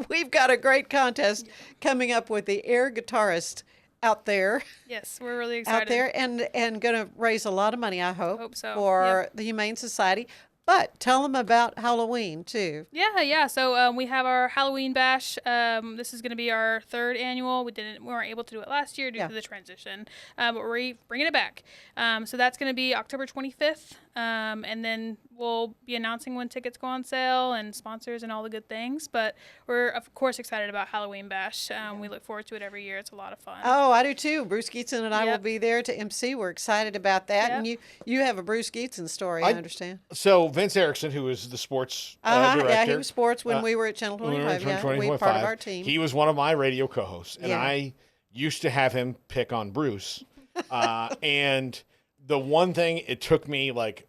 we've got a great contest coming up with the air guitarist out there. Yes, we're really excited. Out there, and going to raise a lot of money, I hope so. for the Humane Society. But tell them about Halloween too. Yeah. So we have our Halloween bash. This is going to be our 3rd annual. We weren't able to do it last year due to the transition, but we're bringing it back. So that's going to be October 25th, and then we'll be announcing when tickets go on sale and sponsors and all the good things. But we're of course excited about Halloween bash. We look forward to it every year. It's a lot of fun. Oh, I do too. Bruce Geetson and I will be there to MC. We're excited about that. Yep. And you have a Bruce Geetson story, I understand. So Vince Erickson, who is the sports director, Yeah, he was sports when we were at Channel when we were 25. at Yeah, 20, we were part of our team. He was one of my radio co-hosts, and Yeah. I used to have him pick on Bruce. And the one thing, it took me like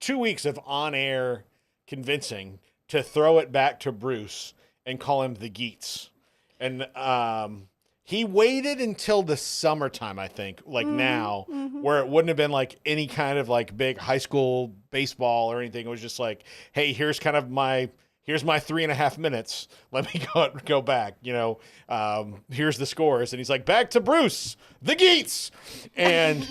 2 weeks of on-air convincing to throw it back to Bruce and call him the Geets. And he waited until the summertime, I think, like now, where it wouldn't have been like any kind of like big high school baseball or anything. It was just like, hey, here's my 3.5 minutes. Let me go back. Here's the scores. And he's like, back to Bruce, the Geets. And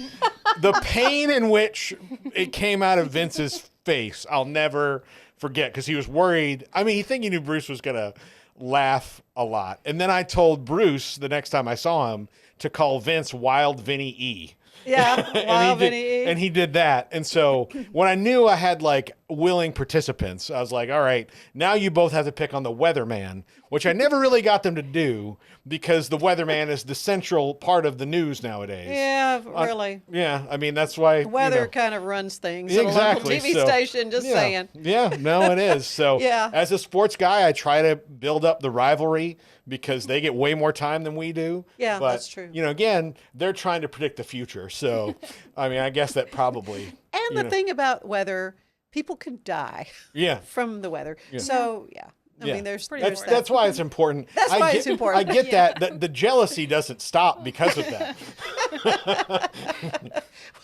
the pain in which it came out of Vince's face, I'll never forget, because he was worried. I mean, he knew Bruce was going to laugh a lot. And then I told Bruce the next time I saw him to call Vince Wild Vinny E. Yeah, Wild Vinny E. And he did that. And so when I knew I had like willing participants, I was like, all right, now you both have to pick on the weatherman, which I never really got them to do because the weatherman is the central part of the news nowadays. Yeah, really. Yeah, I mean, that's why. The weather kind of runs things at Exactly. a local TV So, station, just yeah. saying. Yeah, no, it is. So Yeah. as a sports guy, I try to build up the rivalry because they get way more time than we do. Yeah, but, that's true. Again, they're trying to predict the future. So, I mean, I guess that probably. And the thing about weather, people can die Yeah. from the weather. So, yeah. I mean, there's that's why it's important. That's why it's important. I get that. The jealousy doesn't stop because of that.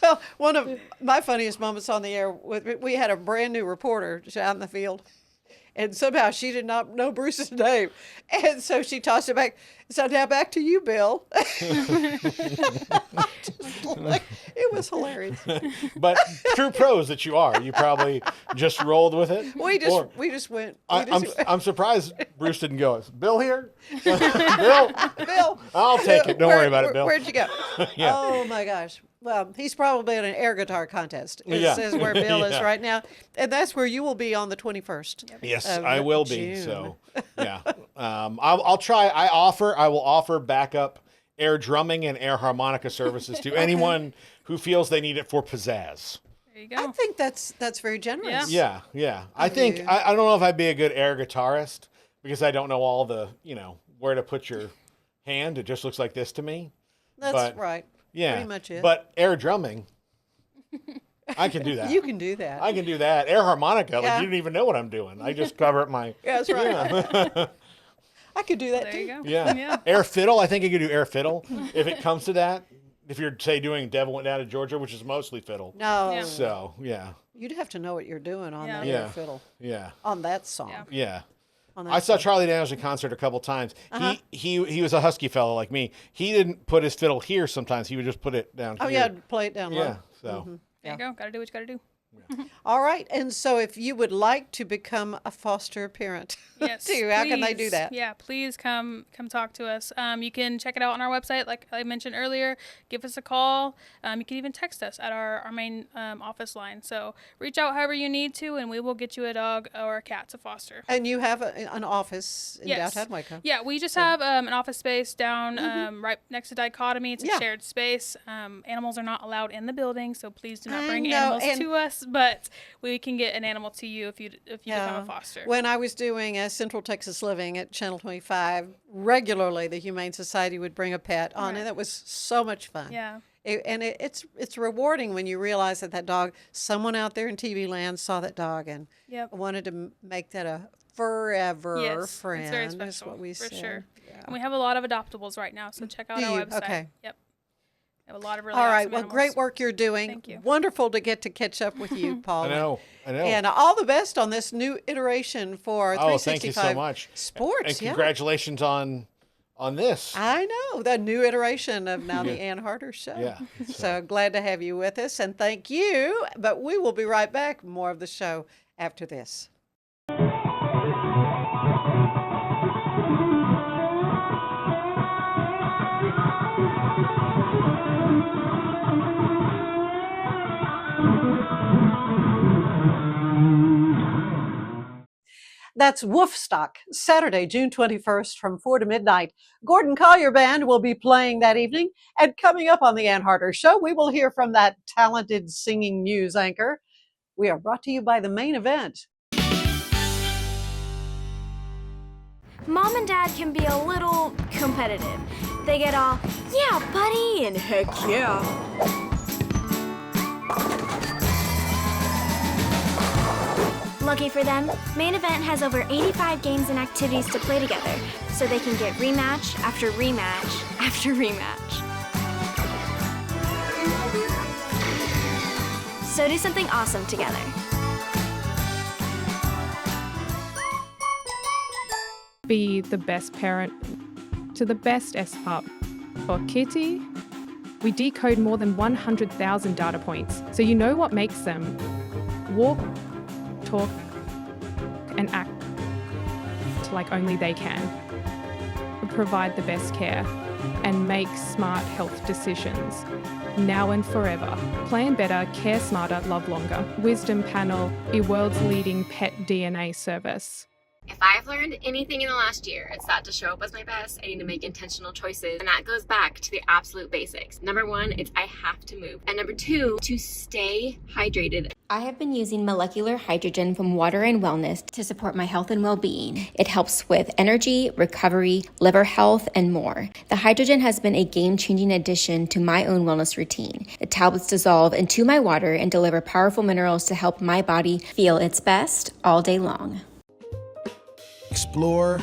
Well, one of my funniest moments on the air, we had a brand new reporter out in the field, and somehow she did not know Bruce's name. And so she tossed it back. So now back to you, Bill. It was hilarious. But true pros that you are, you probably just rolled with it. We just went. I'm surprised Bruce didn't go. Is Bill here? Bill, Bill. I'll take it. Don't worry about it, Bill. Where'd you go? Yeah. Oh my gosh. Well, he's probably in an air guitar contest. Is where Bill is Yeah. right now, and that's where you will be on the 21st. Yes, of I will be. June. So, yeah, I'll try. I will offer backup air drumming and air harmonica services to anyone who feels they need it for pizzazz. There you I go. think that's very generous. Yeah. I think I don't know if I'd be a good air guitarist because I don't know all the where to put your hand. It just looks like this to me. That's right. Yeah, Pretty much it. But air drumming, I can do that. You can do that. I can do that. Air harmonica, Yeah. like you don't even know what I'm doing. I just cover up my. Yeah, that's right. I could do that There too. you go. Yeah. Air fiddle. I think I could do air fiddle if it comes to that. If you're say doing "Devil Went Down to Georgia," which is mostly fiddle. No, Yeah. So yeah, you'd have to know what you're doing on that Yeah. air fiddle yeah, on that song. Yeah. yeah. On that I saw song. Charlie Daniels in concert a couple times. He was a husky fellow like me. He didn't put his fiddle here. Sometimes he would just put it down Oh here. yeah, play it down low. Yeah. So There you go. Got to do what you got to do. All right, and so if you would like to become a foster parent, Yes, too. How can they do please. that? Yeah, please come talk to us. You can check it out on our website, like I mentioned earlier. Give us a call. You can even text us at our main office line. So reach out however you need to, and we will get you a dog or a cat to foster. And you have an office in Yes. downtown Waco. Yeah, we just have an office space down right next to Dichotomy. It's a Yeah. shared space. Animals are not allowed in the building, so please do not I bring know, animals and- to us. But we can get an animal to you if you become a foster. When I was doing Central Texas Living at Channel 25, regularly the Humane Society would bring a pet on, and it was so much fun. Yeah. It's rewarding when you realize that dog, someone out there in TV land saw that dog and Yep. wanted to make that a forever Yes, friend. it's very is special, what we for said. sure. Yeah. And we have a lot of adoptables right now, so check out Do our you? website. Okay. Yep. We have a lot of really All right. awesome Well, animals. great work you're doing. Thank you. Wonderful to get to catch up with you, Paul. I know. And all the best on this new iteration for 365 Oh, thank you so much. Sports. And yeah. congratulations on this. I know, the new iteration of now the Ann Harder Show. Yeah, So glad to have you with us, and thank you. But we will be right back. More of the show after this. That's Woofstock, Saturday, June 21st from 4 to midnight. Gordon Collier Band will be playing that evening. And coming up on the Ann Harder Show, we will hear from that talented singing news anchor. We are brought to you by the Main Event. Mom and Dad can be a little competitive. They get all, yeah, buddy, and heck yeah. Lucky for them, Main Event has over 85 games and activities to play together, so they can get rematch after rematch after rematch. So do something awesome together. Be the best parent to the best S-Pup. For Kitty, we decode more than 100,000 data points, so you know what makes them walk, talk, and act like only they can. Provide the best care and make smart health decisions. Now and forever. Plan better, care smarter, love longer. Wisdom Panel, the world's leading pet DNA service. If I've learned anything in the last year, it's that to show up as my best, I need to make intentional choices. And that goes back to the absolute basics. Number one, it's I have to move. And number two, to stay hydrated. I have been using molecular hydrogen from Water and Wellness to support my health and well-being. It helps with energy, recovery, liver health, and more. The hydrogen has been a game-changing addition to my own wellness routine. The tablets dissolve into my water and deliver powerful minerals to help my body feel its best all day long. Explore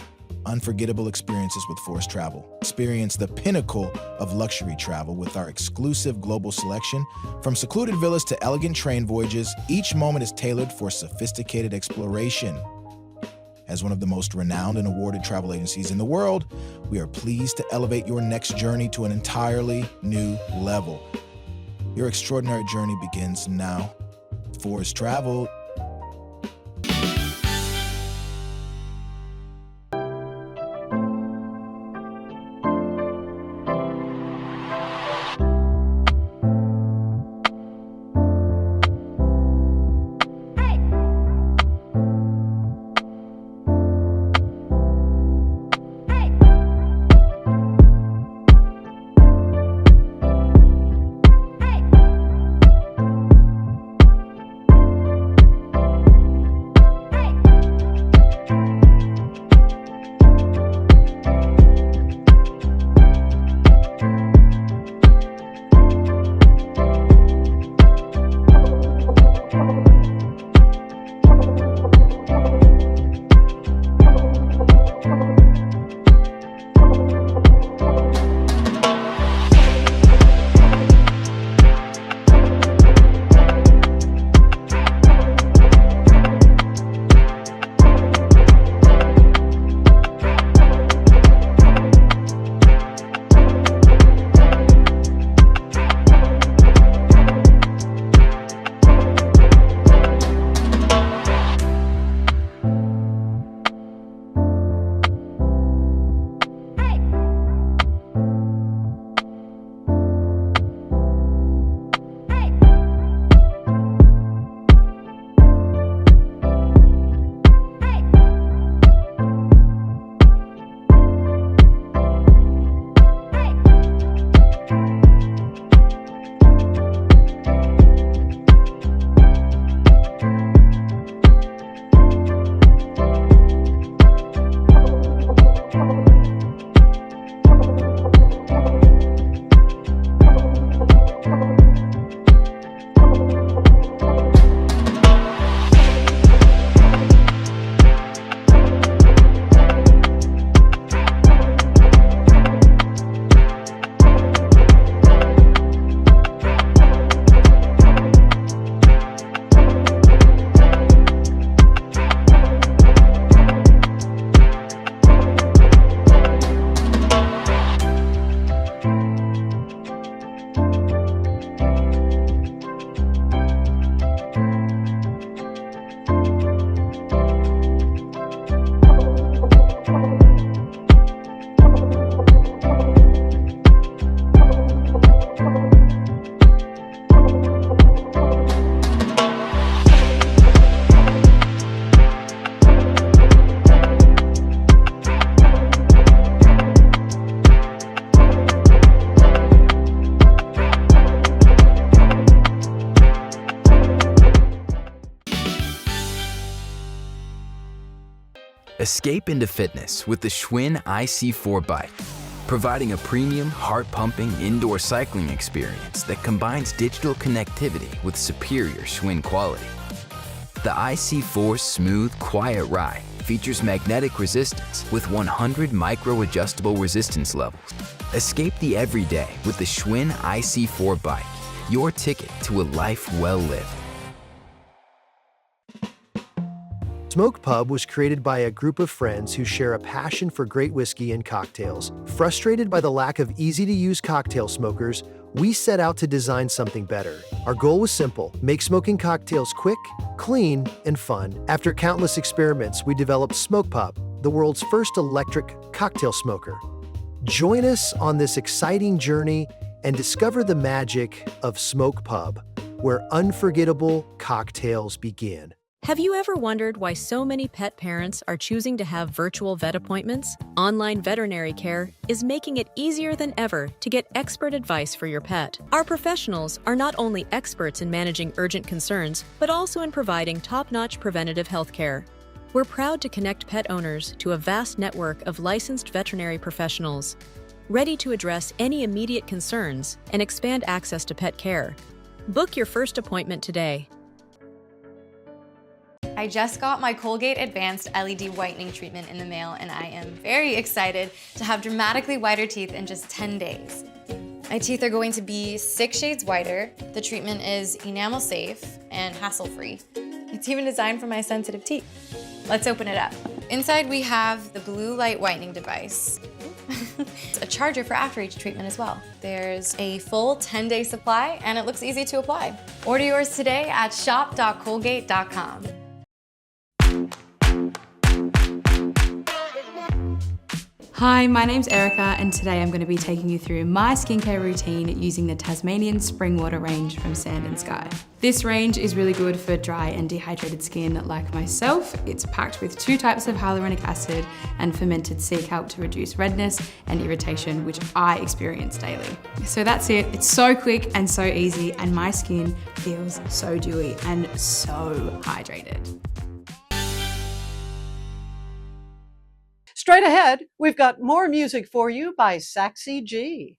unforgettable experiences with Forest Travel. Experience the pinnacle of luxury travel with our exclusive global selection. From secluded villas to elegant train voyages, each moment is tailored for sophisticated exploration. As one of the most renowned and awarded travel agencies in the world, we are pleased to elevate your next journey to an entirely new level. Your extraordinary journey begins now. Forest Travel. Escape into fitness with the Schwinn IC4 bike, providing a premium, heart-pumping indoor cycling experience that combines digital connectivity with superior Schwinn quality. The IC4's smooth, quiet ride features magnetic resistance with 100 micro-adjustable resistance levels. Escape the everyday with the Schwinn IC4 bike, your ticket to a life well lived. Smoke Pub was created by a group of friends who share a passion for great whiskey and cocktails. Frustrated by the lack of easy-to-use cocktail smokers, we set out to design something better. Our goal was simple: make smoking cocktails quick, clean, and fun. After countless experiments, we developed Smoke Pub, the world's first electric cocktail smoker. Join us on this exciting journey and discover the magic of Smoke Pub, where unforgettable cocktails begin. Have you ever wondered why so many pet parents are choosing to have virtual vet appointments? Online veterinary care is making it easier than ever to get expert advice for your pet. Our professionals are not only experts in managing urgent concerns, but also in providing top-notch preventative health care. We're proud to connect pet owners to a vast network of licensed veterinary professionals, ready to address any immediate concerns and expand access to pet care. Book your first appointment today. I just got my Colgate Advanced LED Whitening Treatment in the mail, and I am very excited to have dramatically whiter teeth in just 10 days. My teeth are going to be 6 shades whiter. The treatment is enamel safe and hassle-free. It's even designed for my sensitive teeth. Let's open it up. Inside we have the blue light whitening device. It's a charger for after each treatment as well. There's a full 10-day supply, and it looks easy to apply. Order yours today at shop.colgate.com. Hi, my name's Erica, and today I'm going to be taking you through my skincare routine using the Tasmanian Spring Water range from Sand & Sky. This range is really good for dry and dehydrated skin like myself. It's packed with 2 types of hyaluronic acid and fermented sea kelp to reduce redness and irritation, which I experience daily. So that's it. It's so quick and so easy, and my skin feels so dewy and so hydrated. Straight ahead, we've got more music for you by SAXY G.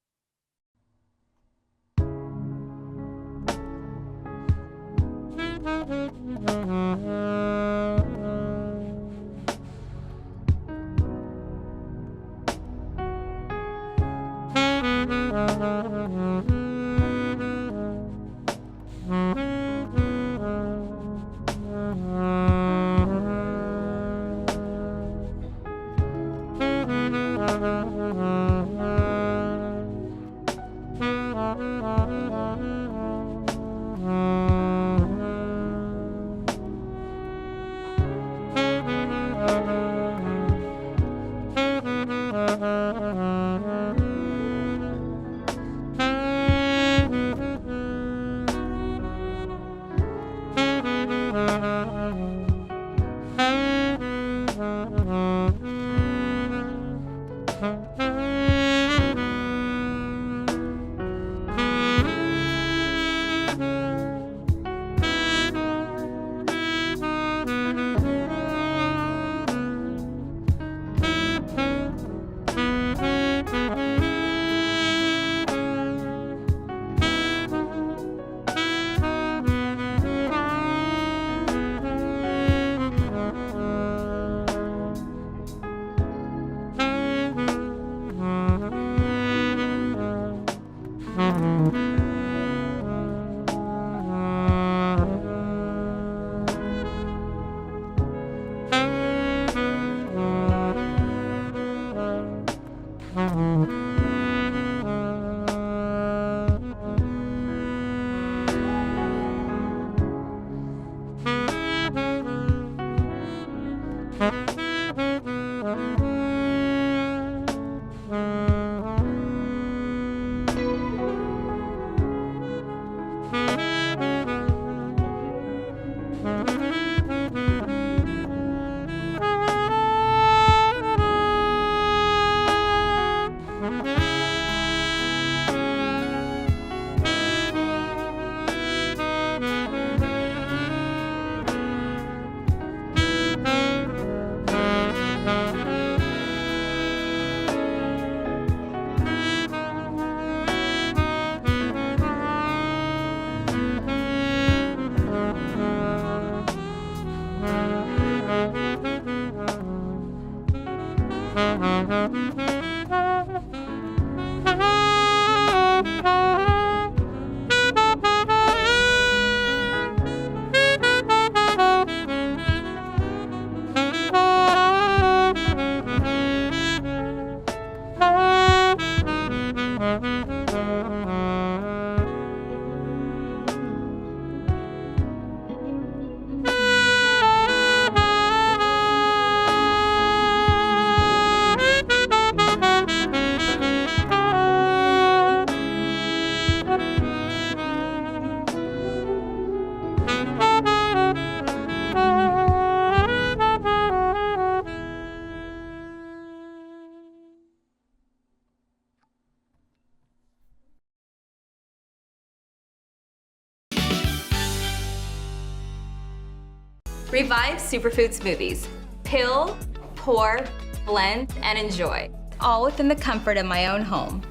Revive Superfood Smoothies. Peel, pour, blend, and enjoy. All within the comfort of my own home.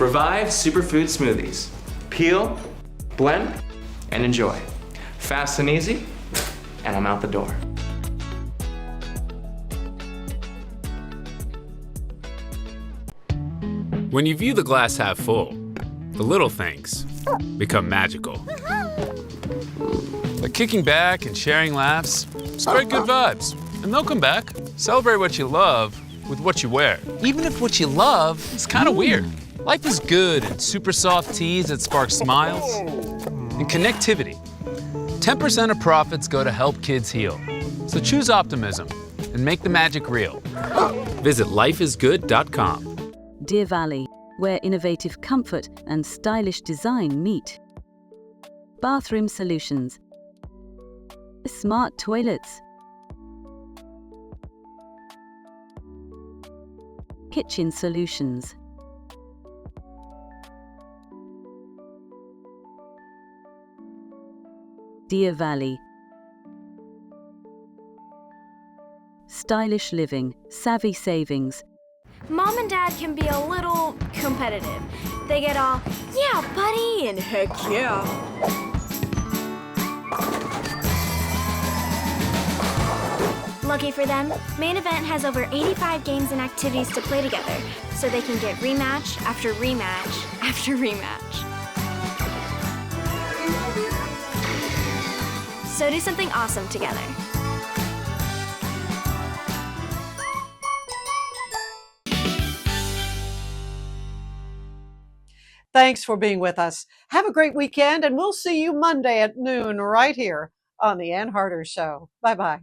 Revive Superfood Smoothies. Peel, blend, and enjoy. Fast and easy, and I'm out the door. When you view the glass half full, the little things become magical. Like kicking back and sharing laughs, spread good vibes, and they'll come back. Celebrate what you love with what you wear, even if what you love is kind of weird. Life is good in super soft tees that spark smiles and connectivity. 10% of profits go to help kids heal. So choose optimism and make the magic real. Visit lifeisgood.com. Deer Valley, where innovative comfort and stylish design meet. Bathroom solutions. Smart toilets. Kitchen solutions. Deer Valley. Stylish living, savvy savings. Mom and Dad can be a little competitive. They get all, yeah, buddy, and heck yeah. Lucky for them, Main Event has over 85 games and activities to play together, so they can get rematch after rematch after rematch. So do something awesome together. Thanks for being with us. Have a great weekend, and we'll see you Monday at noon right here on The Ann Harder Show. Bye-bye.